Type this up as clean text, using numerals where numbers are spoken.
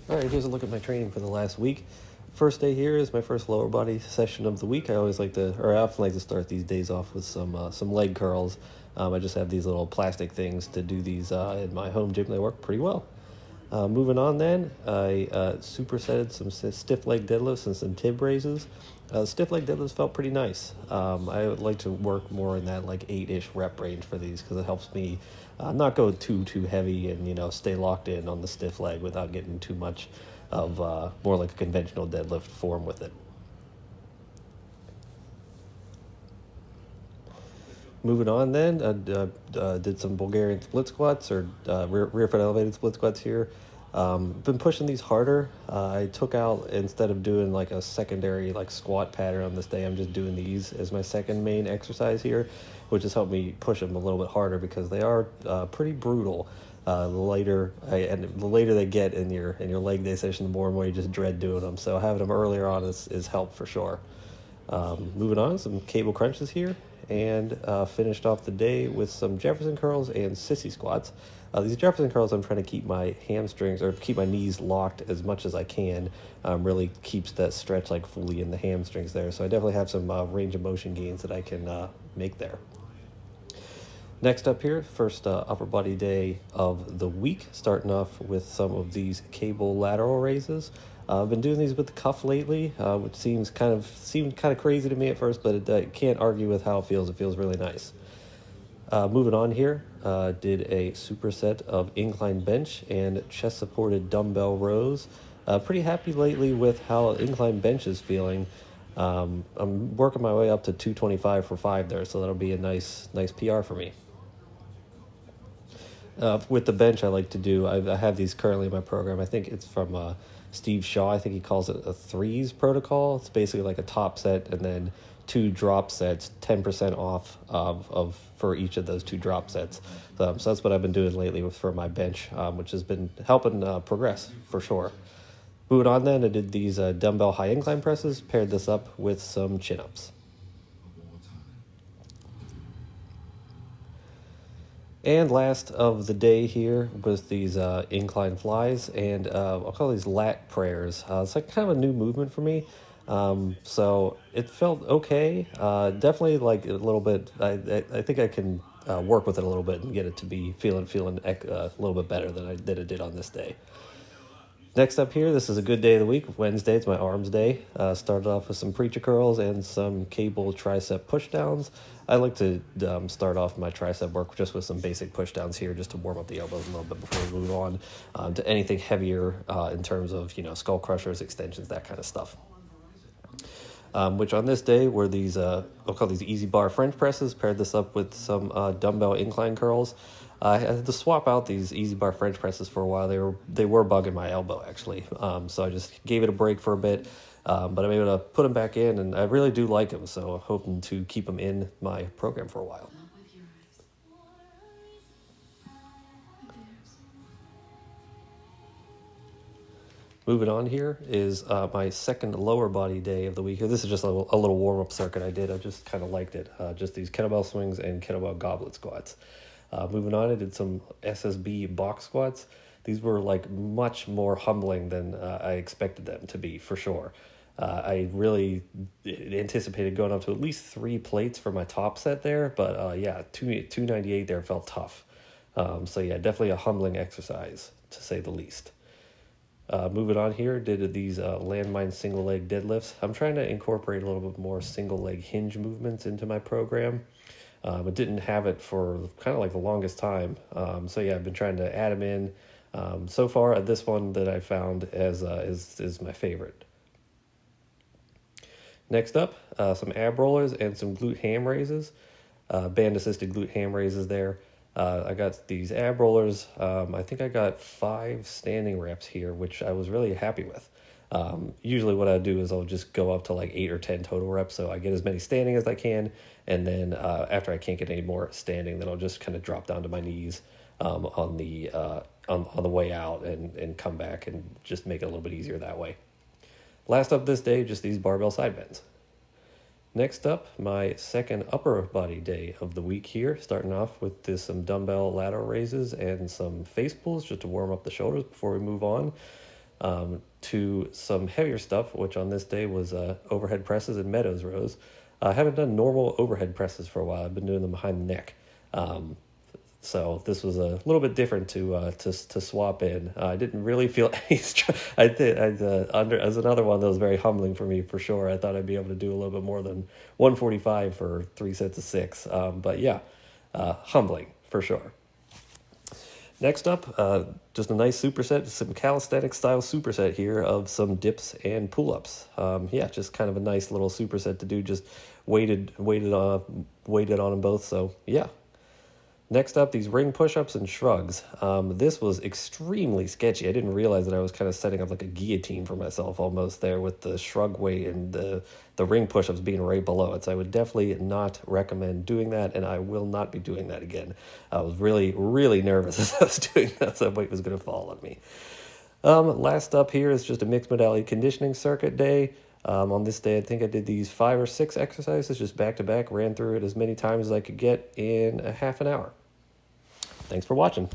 All right, here's a look at my training for the last week. First day here is my first lower body session of the week. I often like to start these days off with some leg curls. I just have these little plastic things to do these in my home gym. They work pretty well. Moving on then, I supersetted some stiff leg deadlifts and some tib raises. Stiff leg deadlifts felt pretty nice. I would like to work more in that like 8-ish rep range for these because it helps me not go too heavy and stay locked in on the stiff leg without getting too much of more like a conventional deadlift form with it. Moving on then, did some Bulgarian split squats or rear foot elevated split squats here. Been pushing these harder. I took out, instead of doing like a secondary like squat pattern on this day, I'm just doing these as my second main exercise here, which has helped me push them a little bit harder because they are pretty brutal. The later they get in your leg day session, the more and more you just dread doing them. So having them earlier on is help for sure. Moving on, some cable crunches here, and finished off the day with some Jefferson curls and sissy squats. These Jefferson curls, I'm trying to keep my hamstrings or keep my knees locked as much as I can. Really keeps that stretch like fully in the hamstrings there. So I definitely have some range of motion gains that I can make there. Next up here, first upper body day of the week, starting off with some of these cable lateral raises. I've been doing these with the cuff lately, which seemed kind of crazy to me at first, but I can't argue with how it feels. It feels really nice. Moving on here, did a superset of incline bench and chest supported dumbbell rows. Pretty happy lately with how incline bench is feeling. I'm working my way up to 225 for 5 there, so that'll be a nice PR for me. With the bench, I like to do, I have these currently in my program. I think it's from Steve Shaw. I think he calls it a threes protocol. It's basically like a top set and then 2 drop sets, 10% off for each of those 2 drop sets. So that's what I've been doing lately for my bench, which has been helping progress for sure. Moving on then, I did these dumbbell high incline presses, paired this up with some chin-ups. And last of the day here was these incline flies, and I'll call these lat prayers. It's like kind of a new movement for me. So it felt okay. Definitely like a little bit. I think I can work with it a little bit and get it to be feeling a little bit better than it did on this day. Next up here, this is a good day of the week. Wednesday, it's my arms day. Started off with some preacher curls and some cable tricep pushdowns. I like to start off my tricep work just with some basic pushdowns here just to warm up the elbows a little bit before we move on to anything heavier in terms of skull crushers, extensions, that kind of stuff. Which on this day were these, I'll call these easy bar French presses, paired this up with some dumbbell incline curls. I had to swap out these easy bar French presses for a while. They were bugging my elbow actually, so I just gave it a break for a bit. But I'm able to put them back in, and I really do like them, so I'm hoping to keep them in my program for a while. Moving on here is my second lower body day of the week. This is just a little warm-up circuit I did. I just kind of liked it. Just these kettlebell swings and kettlebell goblet squats. Moving on, I did some SSB box squats. These were like much more humbling than I expected them to be, for sure. I really anticipated going up to at least 3 plates for my top set there, but 298 there felt tough. So yeah, definitely a humbling exercise, to say the least. Moving on here, did these landmine single leg deadlifts. I'm trying to incorporate a little bit more single leg hinge movements into my program. But didn't have it for kind of like the longest time. So yeah, I've been trying to add them in. So far, this one that I found is my favorite. Next up, some ab rollers and some glute ham raises. Band assisted glute ham raises there. I got these ab rollers. I think I got 5 standing reps here, which I was really happy with. Usually what I do is I'll just go up to like 8 or 10 total reps, so I get as many standing as I can, and then after I can't get any more standing, then I'll just kind of drop down to my knees on the way out and come back and just make it a little bit easier that way. Last up this day, just these barbell side bends. Next up, my second upper body day of the week here, starting off with some dumbbell lateral raises and some face pulls just to warm up the shoulders before we move on. to some heavier stuff, which on this day was overhead presses and meadows rows. I haven't done normal overhead presses for a while. I've been doing them behind the neck. So this was a little bit different to swap in. I didn't really feel any. I did. As another one that was very humbling for me for sure. I thought I'd be able to do a little bit more than 145 for 3 sets of 6. But yeah, humbling for sure. Next up, just a nice superset, some calisthenic style superset here of some dips and pull-ups. Yeah, just kind of a nice little superset to do. Just weighted on them both. So yeah. Next up, these ring push-ups and shrugs. This was extremely sketchy. I didn't realize that I was kind of setting up like a guillotine for myself almost there with the shrug weight and the ring push-ups being right below it. So I would definitely not recommend doing that, and I will not be doing that again. I was really, really nervous as I was doing that, so that weight was going to fall on me. Last up here is just a mixed modality conditioning circuit day. On this day, I think I did these 5 or 6 exercises just back to back, ran through it as many times as I could get in a half an hour. Thanks for watching.